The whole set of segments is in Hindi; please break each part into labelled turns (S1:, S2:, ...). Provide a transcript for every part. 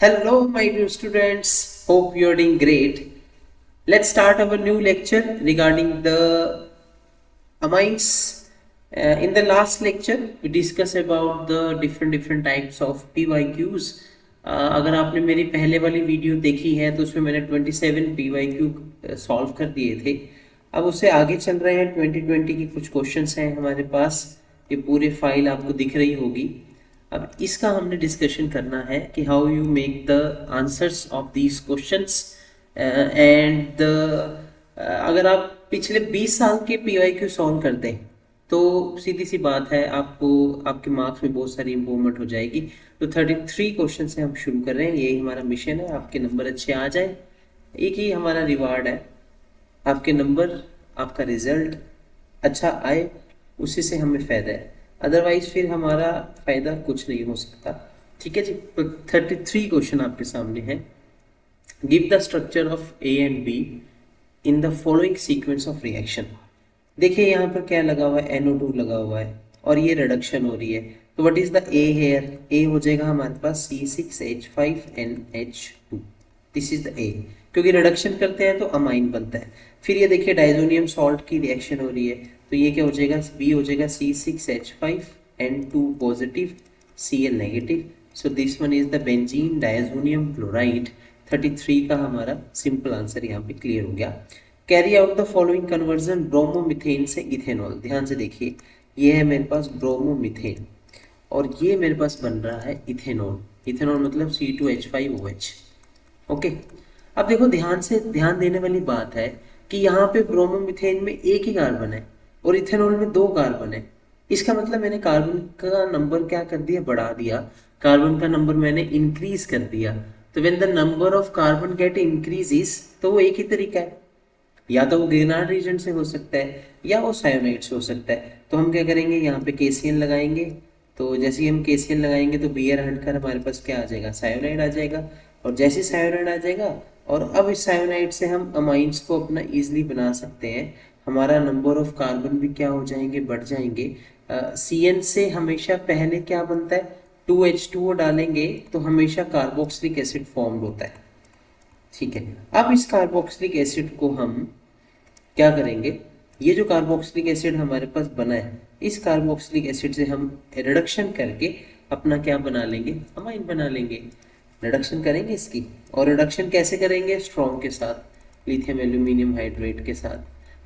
S1: Hello, my dear students. Hope you are doing great. Let's start our new lecture regarding the amines. In the last lecture, we discussed about the different types of PYQs. अगर आपने मेरी पहले वाली वीडियो देखी है तो उसमें मैंने 27 PYQ सॉल्व कर दिए थे. अब उससे आगे चल रहे हैं. 2020 की कुछ क्वेश्चंस हैं हमारे पास. ये पूरी फाइल आपको दिख रही होगी. अब इसका हमने डिस्कशन करना है कि how you make the answers of these questions and अगर आप पिछले 20 साल के पीवाईक्यू सॉल्व करते हैं तो सीधी सी बात है आपको आपके मार्क्स में बहुत सारी इंप्रूवमेंट हो जाएगी. तो 33 क्वेश्चन से हम शुरू कर रहे हैं. यही हमारा मिशन है, आपके नंबर अच्छे आ जाए. एक ही हमारा रिवार्ड है, आपके नंबर, आपका रिजल्ट अच्छा आए, उसी से हमें फ़ायदा है. अदरवाइज फिर हमारा फ़ायदा कुछ नहीं हो सकता. ठीक है जी. तो 33 क्वेश्चन आपके सामने है. Give the structure of A and be in the following sequence of reaction. देखिए यहाँ पर क्या लगा हुआ है, NO2 लगा हुआ है और ये रिडक्शन हो रही है. तो what is the A here? A हो जाएगा हमारे पास C6H5NH2. This is the A, क्योंकि रिडक्शन करते हैं तो अमाइन बनता है. फिर ये देखिए डाइजोनियम सॉल्ट की रिएक्शन हो रही है, तो ये क्या हो जाएगा, बी हो जाएगा C6H5N2 positive Cl negative. So this one is the benzene diazonium chloride. 33 का हमारा सिंपल आंसर यहाँ पे क्लियर हो गया. Carry out the following conversion bromomethane से इथेनॉल. ध्यान से देखिए, ये है मेरे पास ब्रोमोमिथेन और ये मेरे पास बन रहा है इथेनॉल. इथेनॉल मतलब C2H5OH. ओके. अब देखो ध्यान देने वाली बात है कि यहाँ पे ब्रोमोमिथेन में एक ही कार्बन है और इथेनॉल में 2 कार्बन है. इसका मतलब मैंने कार्बन का नंबर क्या कर दिया, बढ़ा दिया. कार्बन का नंबर मैंने इंक्रीज कर दिया. तो when the number of carbon get increases, तो वो एक ही तरीका है, या तो वो गिरनार्ड रीजन से हो सकता है या वो सायोनाइड से हो सकता है. तो हम क्या करेंगे, यहाँ पे KCl लगाएंगे. तो जैसे ही हम KCl लगाएंगे तो Br हटकर हमारे पास क्या आ जाएगा, सायोनाइड आ जाएगा. और जैसे सायोनाइड आ जाएगा, और अब इस सायोनाइड से हम अमाइंस को अपना ईजिली बना सकते हैं. हमारा नंबर ऑफ कार्बन भी क्या हो जाएंगे, बढ़ जाएंगे. CN से हमेशा पहले क्या बनता है, 2H2O डालेंगे तो हमेशा कार्बोक्सिलिक एसिड फॉर्म होता है. ठीक है. अब इस कार्बोक्सिलिक एसिड को हम क्या करेंगे, ये जो कार्बोक्सिलिक एसिड हमारे पास बना है, इस कार्बोक्सिलिक एसिड से हम रिडक्शन करके अपना क्या बना लेंगे, अमाइन बना लेंगे. रिडक्शन करेंगे इसकी, और रिडक्शन कैसे करेंगे, स्ट्रॉन्ग के साथ, लिथियम एल्यूमिनियम हाइड्रेट के साथ.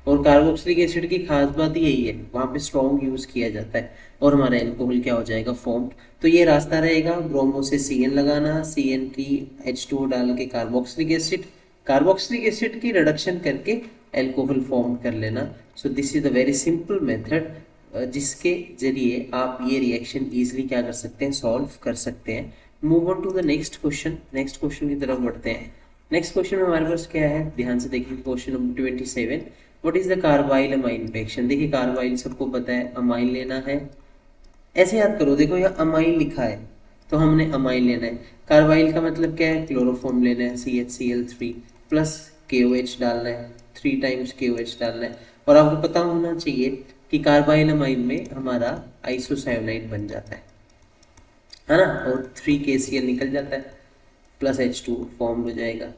S1: और कार्बोक्सिलिक एसिड की खास बात यही है, वहाँ पे स्ट्रॉन्ग यूज़ किया जाता है और हमारा एल्कोहल क्या हो जाएगा, फॉर्म. तो ये रास्ता रहेगा, ब्रोमो से CN लगाना, CN3H2O डाल के कार्बोक्सिलिक एसिड की रिडक्शन करके एल्कोहल फॉर्म कर लेना. सो this is the very simple method जिसके जरिए आप ये रिएक्शन इजीली क्या कर सकते हैं, सॉल्व कर सकते हैं. Move on to the next question. Next question की तरफ बढ़ते हैं. नेक्स्ट क्वेश्चन में हमारे पास क्या है, ध्यान से देखिए. Question number 27. What is the carbyl amine reaction. देखिए कार्बाइल सबको पता है, अमाइन लेना है. ऐसे याद करो, देखो यहाँ अमाइन लिखा है तो हमने अमाइन लेना है. कार्बाइल का मतलब क्या है, क्लोरोफॉर्म लेना है, CHCl3 प्लस KOH डालना है, 3 टाइम्स KOH डालना है. और आपको पता होना चाहिए कि कार्बाइल अमाइन में हमारा आइसोसायोनाइड बन जाता है ना, और 3KCl निकल जाता है, प्लस H2 फॉर्म हो जाएगा.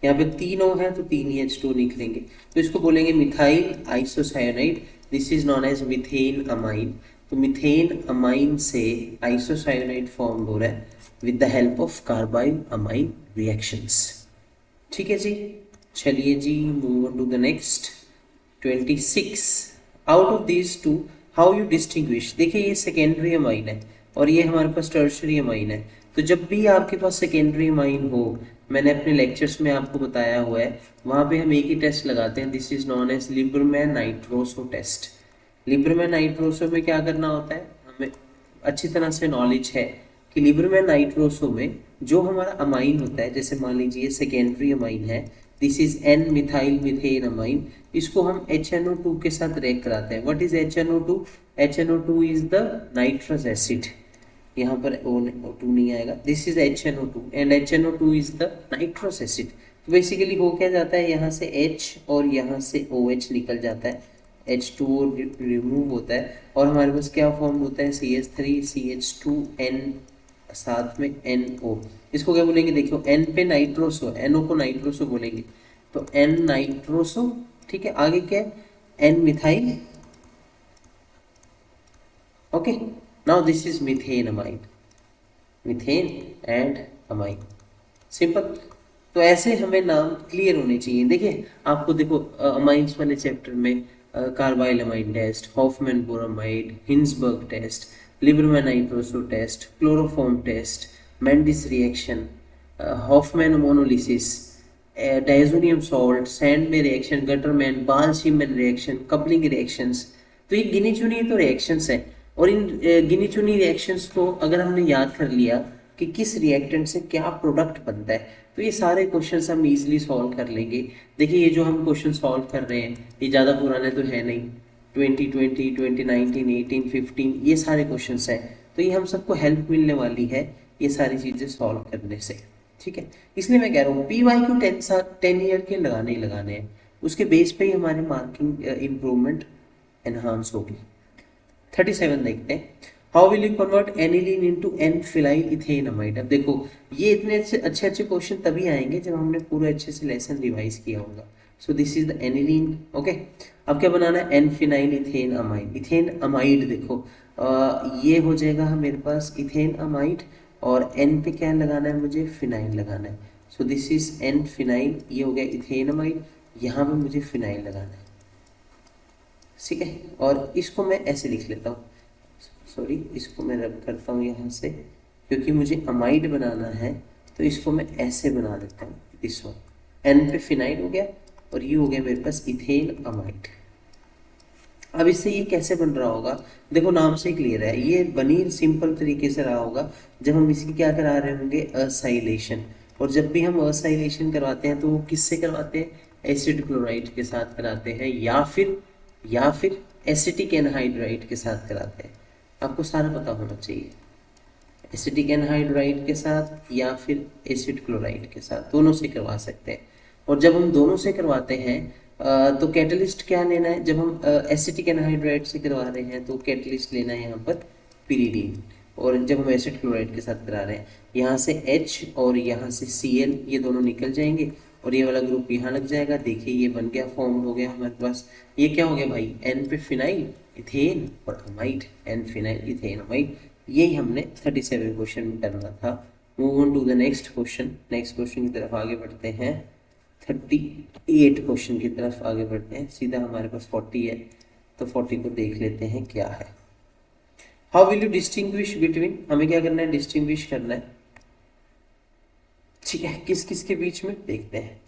S1: यहाँ पे 3 O है तो 3 ही H2 निकलेंगे, तो इसको बोलेंगे methyl isocyanide. This is known as methane amine. तो मीथेन अमाइन से आइसोसायोनाइड फॉर्म हो रहा है with the help of carbylamine अमाइन रिएक्शंस. ठीक है जी. चलिए जी, move on to the next. 26. Out of these two how you distinguish. देखिए ये सेकेंडरी अमाइन है और ये हमारे पास टर्शरी अमाइन है. तो जब भी आपके पास सेकेंडरी अमाइन हो, मैंने अपने लेक्चर्स में आपको बताया हुआ है, वहाँ पे हम एक ही टेस्ट लगाते हैं. This is known as Liebermann nitroso test. Liebermann nitroso में क्या करना होता है, हमें अच्छी तरह से नॉलेज है कि लिबरमैन नाइट्रोसो में जो हमारा अमाइन होता है, जैसे मान लीजिए सेकेंडरी अमाइन है, this is N methyl methane amine, इसको हम HNO2 के साथ रिएक्ट कराते हैं. What is HNO2? HNO2 is the nitrous acid. यहाँ पर O2 नहीं आएगा. This is HNO2 and HNO2 is the nitrous acid. तो बेसिकली हो क्या जाता है, यहाँ से H और यहाँ से OH निकल जाता है, H2O रिमूव होता है और हमारे पास क्या फॉर्म होता है, CH3 CH2N साथ में NO, इसको क्या बोलेंगे, देखो N पे नाइट्रोसो, NO को नाइट्रोसो बोलेंगे, तो N नाइट्रोसो, ठीक है। आगे क्या है, N methyl, okay. Now this is methane amine, methane and amine, simple. तो ऐसे हमें नाम क्लियर होने चाहिए। देखिए आपको देखो अमाइंस वाले चैप्टर में कार्बाइल अमाइन टेस्ट, Hoffmann bromamide, Hinsberg test, Liebermann nitroso test, chloroform test, Mendius reaction, Hoffmann ammonolysis, diazonium salt, Sandmeyer reaction, Gattermann, Balz Schiemann reaction, coupling reactions, तो ये गिनी चुनी तो रिएक्शंस है। और इन गिनी चुनी रिएक्शंस को अगर हमने याद कर लिया कि किस रिएक्टेंट से क्या प्रोडक्ट बनता है, तो ये सारे क्वेश्चंस हम इजीली सॉल्व कर लेंगे। देखिए ये जो हम क्वेश्चन सॉल्व कर रहे हैं ये ज़्यादा पुराने तो है नहीं, 2020, 2019, 18, 15 ये सारे क्वेश्चंस हैं, तो ये हम सबको हेल्प मिलने वाली है ये सारी चीज़ें सॉल्व करने से, ठीक है। इसलिए मैं कह रहा हूँ PYQ 10 ईयर के लगाने ही लगाने हैं, उसके बेस पे ही हमारे मार्किंग इम्प्रूवमेंट एनहांस होगी। 37 देखते हैं, how will you convert aniline into N phenyl ethanamide. अब देखो ये इतने अच्छे अच्छे अच्छे क्वेश्चन तभी आएंगे जब हमने पूरा अच्छे से लेसन रिवाइज किया होगा। So this is the aniline, okay. अब क्या बनाना है, N phenyl ethane amide, ethane amide देखो ये हो जाएगा मेरे पास इथेन अमाइड, और एन पे क्या लगाना है, मुझे फिनाइल लगाना है। So this is N phenyl, ये हो गया इथेन अमाइड, यहाँ पे मुझे फिनाइल लगाना है, ठीक है। और इसको मैं ऐसे लिख लेता हूँ, सॉरी इसको मैं रब करता हूँ यहाँ से, क्योंकि मुझे अमाइड बनाना है तो इसको मैं ऐसे बना देता हूँ, दिस वन, एन पे फिनाइल हो गया और ये हो गया मेरे पास इथेन अमाइड। अब इससे ये कैसे बन रहा होगा, देखो नाम से क्लियर है, ये बनी सिंपल तरीके से रहा होगा जब हम इसकी क्या करा रहे होंगे, असाइलेशन। और जब भी हम असाइलेशन करवाते हैं तो वो किससे करवाते हैं, एसिड क्लोराइड के साथ कराते हैं, या फिर एसिटिक एनहाइड्राइड के साथ कराते हैं। आपको सारा पता होना चाहिए, एसिटिक एनहाइड्राइड के साथ या फिर एसिड क्लोराइड के साथ, दोनों से करवा सकते हैं। और जब हम दोनों से करवाते हैं तो कैटलिस्ट क्या लेना है, जब हम एसिटिक एनहाइड्राइड से करवा रहे हैं तो कैटलिस्ट लेना है यहाँ पर पिरीडीन, और जब हम एसिड क्लोराइड के साथ करा रहे हैं यहाँ से H और यहाँ से Cl ये दोनों निकल जाएंगे और ये वाला ग्रुप यहाँ लग जाएगा। देखिए ये बन गया, फॉर्म हो गया हमारे पास, ये क्या हो गया भाई, N पे फिनाइल इथेन और amide, N phenyl ethane amide. यही हमने 37 क्वेश्चन में करना था। Move on to the next question, next question की तरफ आगे बढ़ते हैं, 38 क्वेश्चन की तरफ आगे बढ़ते हैं। सीधा हमारे पास 40 है तो 40 को देख लेते हैं क्या है। How will you distinguish between, हमें क्या करना है, डिस्टिंग्विश करना है, ठीक है, किस किस के बीच में देखते हैं।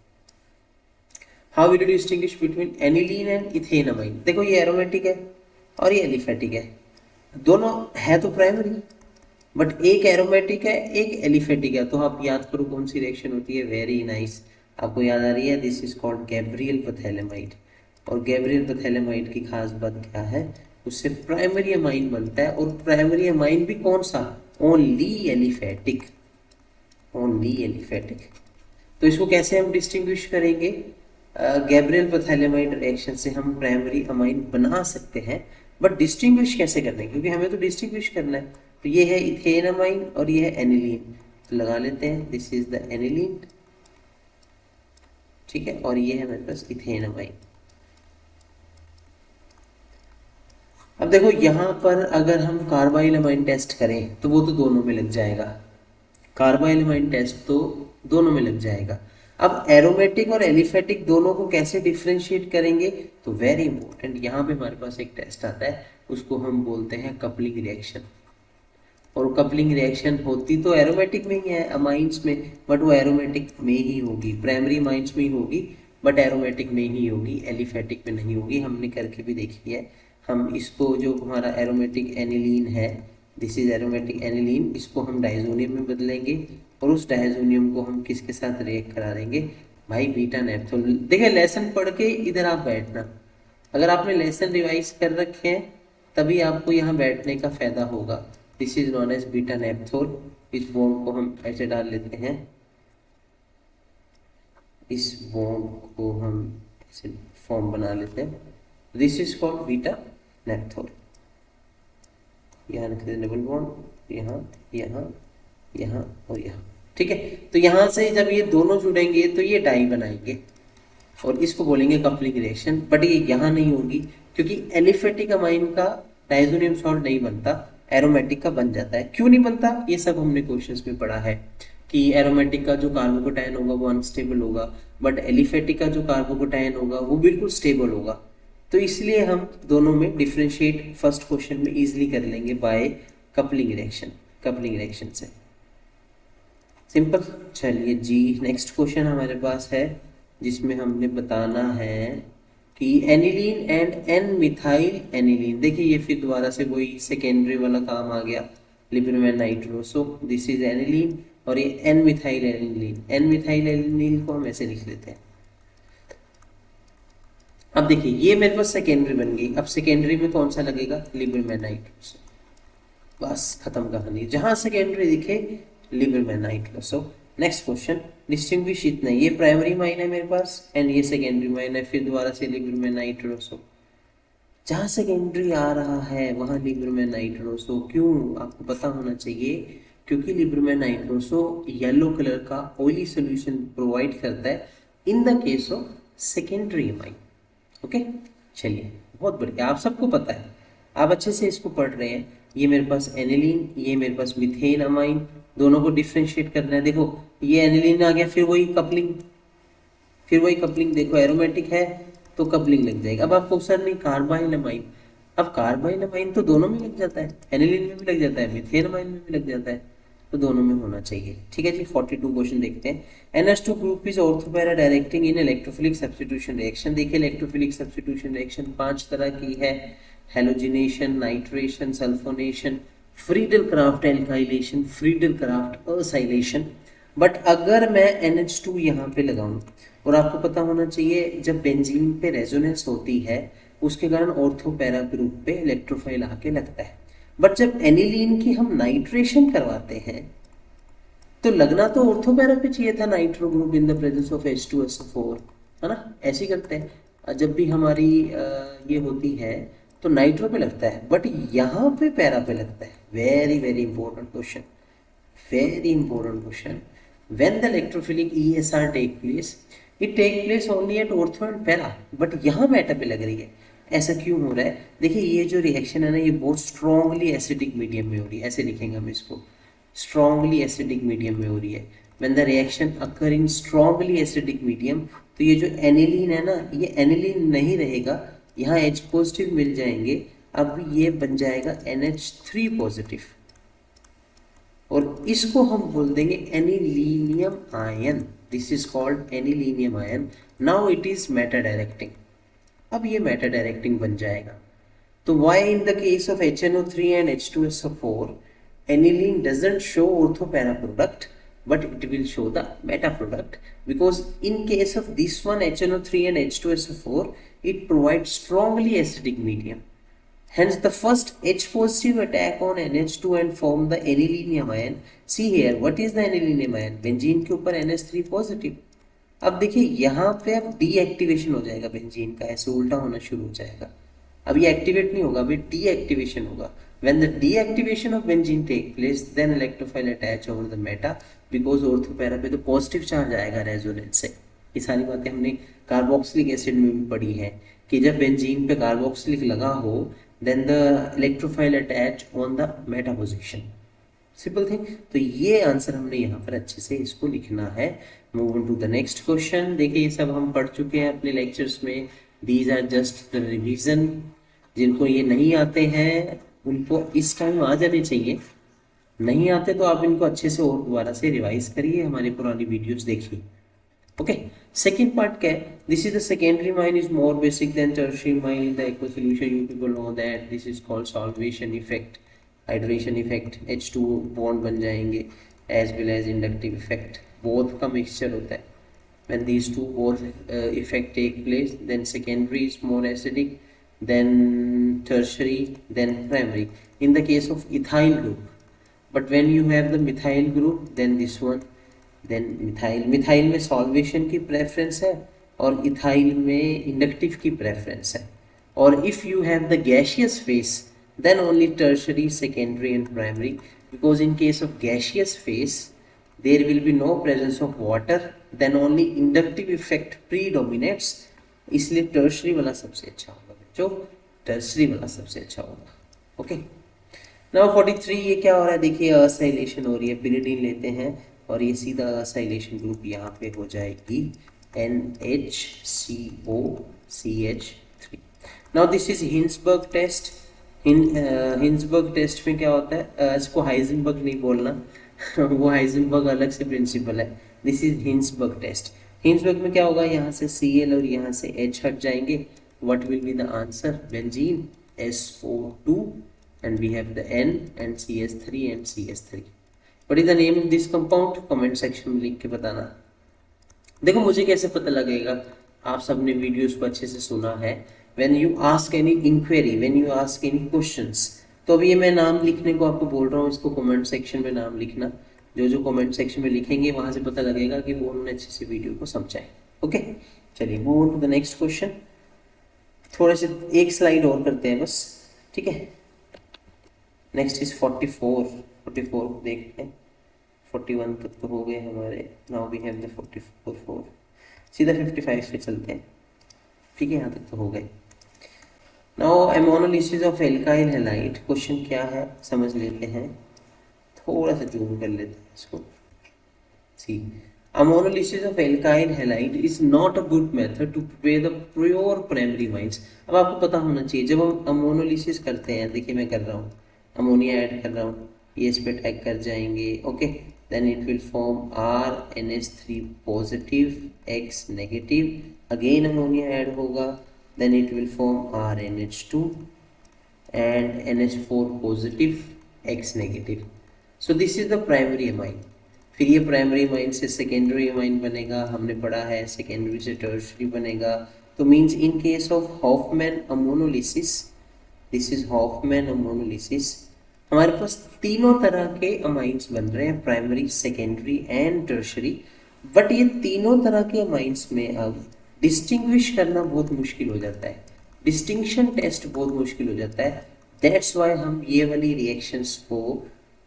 S1: How will you distinguish between aniline and ethanamide. देखो ये एरोमेटिक है और ये एलिफेटिक है, दोनों है तो प्राइमरी, बट एक एरोमेटिक है एक एलिफेटिक है। तो आप याद करो कौन सी रिएक्शन होती है, वेरी नाइस, आपको याद आ रही है, दिस इज कॉल्ड गैब्रियल पथेलेमाइड। और गैब्रियल पथेलेमाइड की खास बात क्या है, उससे प्राइमरी अमाइन बनता है, और प्राइमरी अमाइन भी कौन सा, ओनली एलिफेटिक, ओनली एलिफेटिक। तो इसको कैसे हम डिस्टिंग्विश करेंगे, गैब्रियल पथेलेमाइड रिएक्शन से हम प्राइमरी अमाइन बना सकते हैं, बट डिस्टिंग्विश कैसे करना है, क्योंकि हमें तो डिस्टिंग्विश करना है। तो ये है इथेन अमाइन और ये है एनिलीन, तो लगा लेते हैं, दिस इज द एनिलीन, ठीक है, और ये है मेरे पास इथेन अमाइन। अब देखो यहाँ पर अगर हम कार्बाइल अमाइन टेस्ट करें तो वो तो दोनों में लग जाएगा, कार्बाइल अमाइन टेस्ट तो दोनों में लग जाएगा। अब एरोमेटिक और एलिफेटिक दोनों को कैसे डिफ्रेंशिएट करेंगे, तो वेरी इंपॉर्टेंट, यहाँ पे हमारे पास एक टेस्ट आता है, उसको हम बोलते हैं कपलिंग रिएक्शन। और कपलिंग रिएक्शन होती तो एरोमेटिक में ही है, अमाइंस में, बट वो एरोमेटिक में ही होगी, प्राइमरी अमाइंस में ही होगी, बट एरोमेटिक में ही होगी, एलिफेटिक में नहीं होगी। हमने करके भी देखी है। हम इसको जो हमारा एरोमेटिक एनिलीन है, दिस इज एरोमेटिक एनिलीन, इसको हम डाइजोनियम में बदलेंगे और उस डाइजोनियम को हम किसके साथ रिएक्ट करा देंगे भाई, बीटा नेप्थोल। देखिए लेसन पढ़ के इधर आप बैठना, अगर आपने लेसन रिवाइज कर रखे हैं तभी आपको यहाँ बैठने का फायदा होगा। This is known as beta naphthol, इस बॉन्ड को हम ऐसे डाल लेते हैं, इस बॉन्ड को हम ऐसे फॉर्म बना लेते हैं, this is called beta naphthol. यहाँ रख देते डबल बॉन्ड, यहाँ यहाँ यहाँ और यहाँ, ठीक है। तो यहाँ से जब ये दोनों जुड़ेंगे तो ये डाई बनाएंगे और इसको बोलेंगे कपलिंग रिएक्शन। बट ये यहाँ नहीं होगी क्योंकि एलिफेटिक अमाइन का डाइजोनियम सॉल्ट नहीं बनता, एरोमेटिक का बन जाता है। क्यों नहीं बनता, ये सब हमने क्वेश्चंस में पढ़ा है कि एरोमेटिक का जो कार्बोकेटायन होगा वो अनस्टेबल होगा, बट एलिफेटिक का जो कार्बोकेटायन होगा वो बिल्कुल स्टेबल होगा। तो इसलिए हम दोनों में डिफ्रेंशिएट फर्स्ट क्वेश्चन में इजिली कर लेंगे by coupling reaction, coupling reaction से, सिंपल। चलिए जी, नेक्स्ट क्वेश्चन हमारे पास है जिसमें हमने बताना है कि aniline and N methyl aniline. देखिए ये फिर दोबारा से वही सेकेंडरी वाला काम आ गया, Liebermann nitroso, this is aniline और ये N methyl aniline. N methyl aniline को हम ऐसे लिख लेते हैं। अब देखिए ये मेरे पास सेकेंडरी बन गई, अब सेकेंडरी में कौन सा लगेगा, लिबरमैन नाइट्रोसो, बस खत्म कहानी, जहां सेकेंडरी दिखे Liebermann nitroso. Next question, distinguish इतना, ये प्राइमरी माइन है मेरे पास एंड ये सेकेंडरी माइन है, फिर दोबारा से लिबरमैन नाइट्रोसो। जहाँ सेकेंडरी आ रहा है वहाँ लिबरमैन नाइट्रोसो, क्यों आपको पता होना चाहिए, क्योंकि लिबरमैन नाइट्रोसो येलो कलर का ऑयली सोल्यूशन प्रोवाइड करता है in the case of secondary amine. Okay, चलिए बहुत बढ़िया, आप सबको पता है, आप अच्छे से इसको पढ़ रहे हैं। ये मेरे पास एनिलीन, ये मेरे पास मिथेन अमाइन, दोनों को डिफ्रेंशिएट करना है। देखो ये एनिलीन आ गया, फिर वही कपलिंग, फिर वही कपलिंग, देखो एरोमेटिक है तो कपलिंग लग जाएगी। अब आपको सर नहीं कार्बाइल अमाइन, अब कार्बाइल अमाइन तो दोनों में लग जाता है, एनिलीन में भी लग जाता है, मिथेन अमाइन में भी लग जाता है, तो दोनों में होना चाहिए। ठीक है जी, 42 क्वेश्चन देखते हैं। NH2 group is ortho para directing in electrophilic substitution reaction. देखिए इलेक्ट्रोफिलिक सब्स्टिट्यूशन रिएक्शन 5 तरह की है, halogenation, nitration, sulphonation, Friedel craft alkylation, Friedel craft acylation. But अगर मैं NH2 यहाँ पे लगाऊं, और आपको पता होना चाहिए जब बेंजीन पे रेजोनेंस होती है उसके कारण ऑर्थोपैरा ग्रुप पे इलेक्ट्रोफाइल आके लगता है। बट जब एनिलीन की हम नाइट्रेशन करवाते हैं तो लगना तो ऑर्थोपैरा पे चाहिए था, nitro group in the presence of H2SO4, है ना, ऐसे ही करते हैं। जब भी हमारी ये होती है तो नाइट्रो पे लगता है, बट यहाँ पे पैरा पे लगता है। Very very important question, very important question. When the electrophilic ESR take place, it take place only at ortho and para, but यहाँ मेटा पे लग रही है। ऐसा क्यों हो रहा है, देखिए ये जो रिएक्शन है ना ये बहुत स्ट्रांगली एसिडिक मीडियम में हो रही है, ऐसे लिखेंगे हम इसको, स्ट्रांगली एसिडिक मीडियम में हो रही है। When the reaction occur in strongly acidic medium, तो ये जो एनिलीन है ना ये एनिलीन नहीं रहेगा, यहाँ H पॉजिटिव मिल जाएंगे, अब ये बन जाएगा NH3 पॉजिटिव और इसको हम बोल देंगे anilinium ion. This is called anilinium ion. Now it is Meta directing, अब ये मेटा डायरेक्टिंग बन जाएगा। तो why in the case of HNO3 and H2SO4 aniline doesn't show orthopara product but it will show the meta product, because in case of this one HNO3 and H2SO4 it provides strongly acidic medium. Hence the first H positive attack on NH2 and form the anilinium ion. See here, what is the anilinium ion? Benzene के ऊपर NH3 पॉजिटिव। अब देखिए यहाँ पे अब डीएक्टिवेशन हो जाएगा बेंजीन का, ऐसे उल्टा होना शुरू हो जाएगा। अब ये एक्टिवेट नहीं होगा, अभी डीएक्टिवेशन होगा। When the deactivation of benzene take place, then electrophile attach over the meta, because ortho para पे तो पॉजिटिव चार्ज आएगा रेजोनेंस से। ये सारी बातें हमने कार्बोक्सिलिक एसिड में भी पढ़ी है कि जब बेंजीन पे कार्बोक्सिलिक लगा हो then the electrophile attach on the meta position, simple thing। तो ये आंसर हमने यहाँ पर अच्छे से इसको लिखना है। Move on to the next question. देखिए ये सब हम पढ़ चुके हैं अपने लेक्चर्स में, these are just the revision. जिनको ये नहीं आते हैं उनको इस टाइम आ जाने चाहिए, नहीं आते तो आप इनको अच्छे से और दोबारा से रिवाइज करिए, हमारी पुरानी वीडियोस देखिए। ओके, सेकेंड पार्ट क्या है, this is the secondary amine is more basic than tertiary amine in the aqua solution. You people know that this is called solvation effect, hydration effect, H2 bond बन जाएंगे as well as inductive effect, both का मिक्सचर होता है। when these two both effect take place, then secondary is more acidic, then tertiary, then primary in the case of ethyl group. But when you have the methyl group, then this one, then methyl में solvation की preference है और ethyl में inductive की preference है। और if you have the gaseous phase, then only tertiary, secondary and primary because in case of gaseous phase there will be no presence of water, then only inductive effect predominates, इसलिए टर्शरी वाला सबसे अच्छा होगा, जो टर्शरी वाला सबसे अच्छा होगा। ओके, नाउ 43 ये क्या हो रहा है, देखिए असाइलेशन हो रही है, पिरिडीन लेते हैं और ये सीधा असाइलेशन ग्रुप यहाँ पे हो जाएगी NHCOCH3। Now this is Hinsberg test. Hinsberg test में क्या होता है, इसको हाइजेनबर्ग नहीं बोलना वो हाइजेनबर्ग अलग से प्रिंसिपल है, this is Hinsberg test. Hinsberg में क्या होगा, यहाँ से Cl और यहाँ से H हट जाएंगे, what will be the answer, benzene SO2 and we have the N and CH3 and CH3। What is the name of this compound? Comment section में लिख के बताना। देखो मुझे कैसे पता लगेगा, आप सबने वीडियोस को अच्छे से सुना है। When you ask any inquiry, when you ask any questions, तो अभी ये मैं नाम लिखने को आपको बोल रहा हूँ, इसको कमेंट सेक्शन में नाम लिखना, जो जो कमेंट सेक्शन में लिखेंगे वहां से पता लगेगा कि वो उन्होंने अच्छे से वीडियो को समझा है। ओके, चलिए move on to the next question. थोड़े से एक स्लाइड और करते हैं बस, ठीक है। नेक्स्ट इज 44 को देखते हैं, 41 तक तो हो गए हमारे, नाउ वी हैव द 44। सीधा 55 पे चलते हैं, ठीक है, यहाँ तक तो हो गए। Now ammonolysis of alkyl halide, question क्या है समझ लेते हैं, थोड़ा सा जूम कर लेते हैं इसको। See ammonolysis of alkyl halide is not a good method to prepare the pure primary amines. अब आपको पता होना चाहिए, जब हम अमोनोलिसिस करते हैं, देखिए मैं कर रहा हूँ, अमोनिया ऐड कर रहा हूँ, ये इस पे टैग कर जाएंगे, okay, then it will form RNH3 positive X negative, again ammonia add होगा, then it will form RNH2 and NH4 positive X negative. So this is the primary amine. फिर ये प्राइमरी अमाइन से सेकेंडरी अमाइन बनेगा, हमने पढ़ा है सेकेंडरी से टर्शरी बनेगा। तो means in case of Hoffmann ammonolysis, this is Hoffmann ammonolysis, हमारे पास तीनों तरह के अमाइंस बन रहे हैं, primary, secondary and tertiary. But ये तीनों तरह के अमाइंस में अब डिस्टिंग्विश करना बहुत मुश्किल हो जाता है, डिस्टिंक्शन टेस्ट बहुत मुश्किल हो जाता है। दैट्स वाई हम ये वाली रिएक्शंस को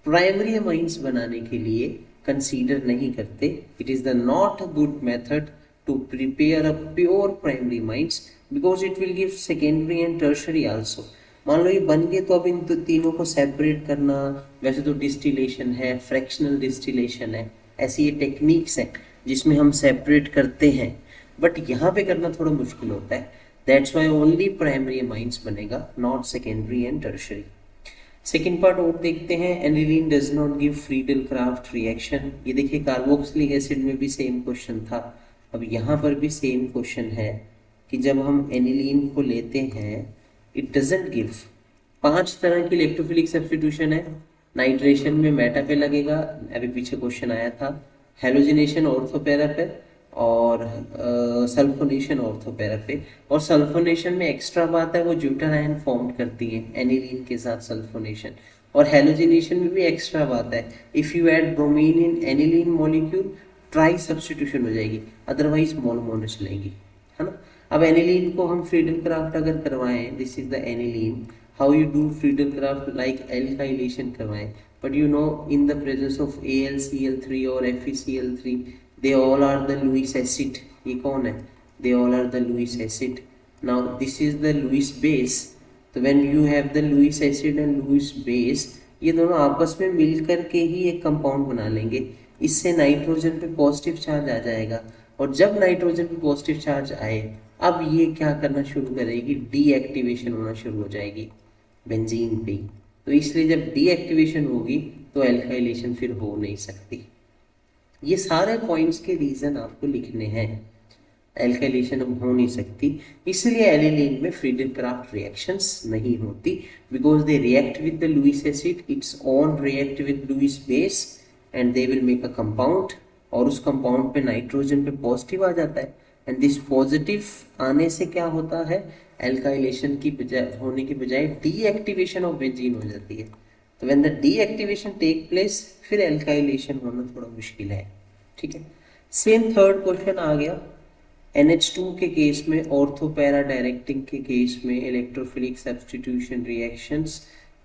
S1: प्राइमरी अमाइंस बनाने के लिए कंसीडर नहीं करते। It is the not a good method to prepare a pure primary amines because it will give secondary and tertiary also. मान लो ये बन गए तो अब इन तीनों को सेपरेट करना, वैसे तो डिस्टिलेशन है, फ्रैक्शनल डिस्टिलेशन है, ऐसी ये टेक्निक्स हैं जिसमें हम सेपरेट करते हैं, बट यहाँ पे करना थोड़ा मुश्किल होता है। That's why only primary amines बनेगा, not secondary and tertiary. Second part और देखते हैं, aniline does not give Friedel Crafts reaction. ये देखिए कार्बोक्सिलिक एसिड में भी सेम क्वेश्चन था, अब यहाँ पर भी सेम क्वेश्चन है कि जब हम एनिलीन को लेते हैं इट डजंट गिव। 5 तरह की इलेक्ट्रोफिलिक सब्स्टिट्यूशन है, नाइट्रेशन में मेटा पे लगेगा, अभी पीछे क्वेश्चन आया था, हेलोजिनेशन ऑर्थो पैरा पे और सल्फोनेशन ऑर्थो पैरा पे। और सल्फोनेशन में एक्स्ट्रा बात है, वो ज्यूटर आयन फॉर्म करती है एनिलीन के साथ सल्फोनेशन, और हेलोजिनेशन में भी एक्स्ट्रा बात है, if you add bromine in aniline molecule try substitution हो जाएगी, अदरवाइज मोनोमोनो चलेंगी, है ना। अब एनिलीन को हम फ्रीडल क्राफ्ट अगर करवाएं, this is the aniline, how you do Friedel Crafts, like alkylation करवाएं, but you know in the presence of AlCl3 और FeCl3 they all are the Lewis acid। ये कौन है, they all are the Lewis acid। now this is the Lewis base, तो when you have the Lewis acid and Lewis base, ये दोनों आपस में मिलकर के ही एक कंपाउंड बना लेंगे, इससे नाइट्रोजन पे पॉजिटिव चार्ज आ जाएगा, और जब नाइट्रोजन पे पॉजिटिव चार्ज आए अब ये क्या करना शुरू करेगी, डीएक्टिवेशन होना शुरू हो जाएगी बेंजीन पे। तो इसलिए जब डीएक्टिवेशन होगी तो एल्काइलेशन फिर हो नहीं सकती। ये सारे पॉइंट्स के रीजन आपको लिखने हैं, एल्काइलेशन अब हो नहीं सकती, इसलिए एनिलीन में फ्रीडल क्राफ्ट रिएक्शंस नहीं होती, because they react with the Lewis acid, it's own react with Lewis base and they will make a compound, और उस कंपाउंड पे नाइट्रोजन पे पॉजिटिव आ जाता है, एंड दिस पॉजिटिव आने से क्या होता है, एल्काइलेशन की बजाय होने की बजाय डीएक्टिवेशन ऑफ बेंजीन हो जाती है। तो when the deactivation take place फिर एल्काइलेशन होना थोड़ा मुश्किल है, ठीक है। सेम थर्ड क्वेश्चन आ गया, NH2 के केस में, ऑर्थो पैरा डायरेक्टिंग के केस में इलेक्ट्रोफिलिक सब्स्टिट्यूशन रिएक्शंस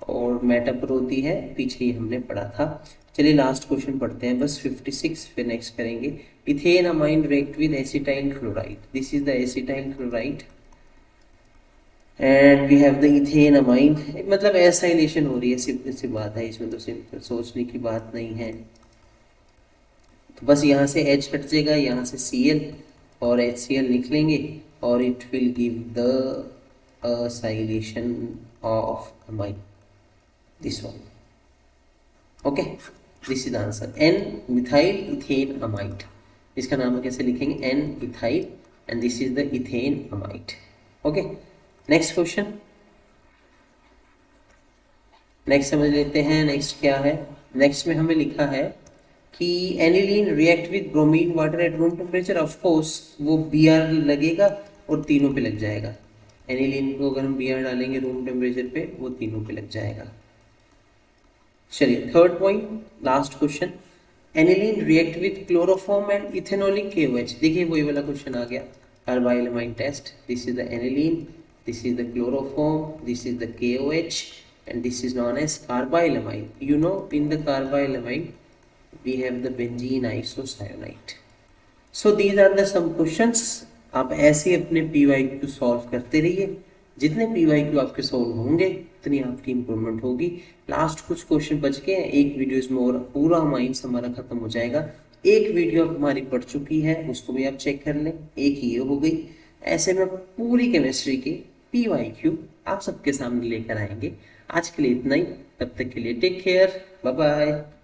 S1: और मेटापर होती है, पीछे ही हमने पढ़ा था। चलिए लास्ट क्वेश्चन पढ़ते हैं बस 56, फिर नेक्स्ट करेंगे। Ethane amine react with acetyl chloride, this is the acetyl chloride and we have the ethane amine, मतलब एसाइलेशन हो रही है, सिंपल सी बात है, इसमें तो सिंपल सोचने की बात नहीं है। तो बस यहाँ से H कट जाएगा, यहाँ से Cl और HCl निकलेंगे और it will give the acylation of amine, this one. Okay, this is the answer, N methyl ethane amide, इसका नाम कैसे लिखेंगे, N ethyl and this is the ethane amide. Okay, next question, next समझ लेते हैं। नेक्स्ट क्या है, नेक्स्ट में हमें लिखा है कि aniline react with bromine water at room temperature, of course वो Br लगेगा और तीनों पे लग जाएगा। एनिलीन को अगर हम Br डालेंगे रूम टेम्परेचर पे, वो तीनों पे लग जाएगा। चलिए third point, last question, aniline react with chloroform and ethanolic KOH, देखिए वही वाला क्वेश्चन आ गया, carbyl amine test, this is the aniline, this is the chloroform, this is the KOH and this is known as carbylamine. You know, in the carbylamine we have the benzene isocyanate. So these are the some questions, आप ऐसे अपने PYQ सॉल्व करते रहिए, जितने PYQ आपके सॉल्व होंगे उतनी आपकी इंप्रूवमेंट होगी। लास्ट कुछ क्वेश्चन बच गए हैं, एक वीडियोस में और पूरा माइंस हमारा खत्म हो जाएगा। एक वीडियो हमारी पढ़ चुकी है, उसको भी आप चेक कर लें, एक ही हो गई। ऐसे में पूरी केमिस्ट्री के PYQ आप सबके सामने लेकर आएंगे। आज के लिए इतना ही, तब तक के लिए टेक केयर, बाय बाय।